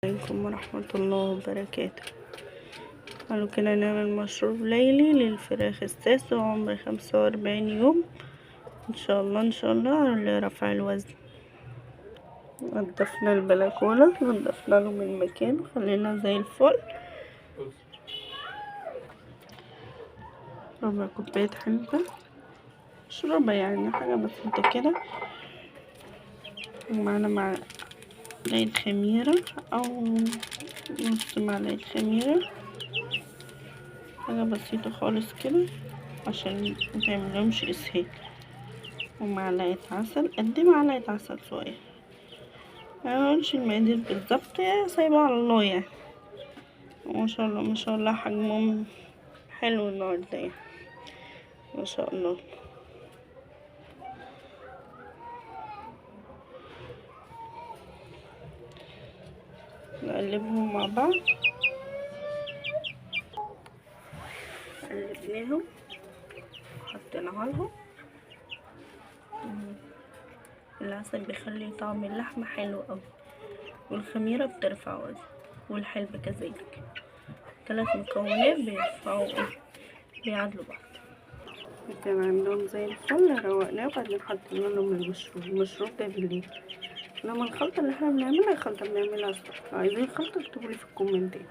عليكم ورحمة الله وبركاته. قالوا كده نعمل مشروب ليلي للفراخ الساس وعمر 45 يوم ان شاء الله ان شاء الله لرفع الوزن. نضفنا البلكونة، نضفنا له من مكان خلينا زي الفل. ربع كوباية حلبة، مش ربع يعني حاجة بسيطة كده، ومعنا معلقة خميرة أو نص معلقة خميرة، حاجة بسيطة خالص كده عشان متعملهمش اسهال. ومعلقة عسل، قد معلقة عسل صغير، مقولش المقادير بالظبط يعني، سايبة على الله يعني. ما شاء الله ما شاء الله حجمهم حلو النهارده يعني، ما شاء الله. نقلبهم مع بعض، قلبناهم حطيناها لهم. العسل بيخلي طعم اللحمة حلو اوي، والخميرة بترفع وزن، والحلبة كذلك. 3 مكونات بيعادلوا بعض. كان عندهم زي الفل، روقناه وبعدين حطينا لهم المشروب ده بالليل. انما الخلطة اللي احنا بنعملها خلطة بنعملها الصبح. لو عايزين خلطة اكتبولي في الكومنتات.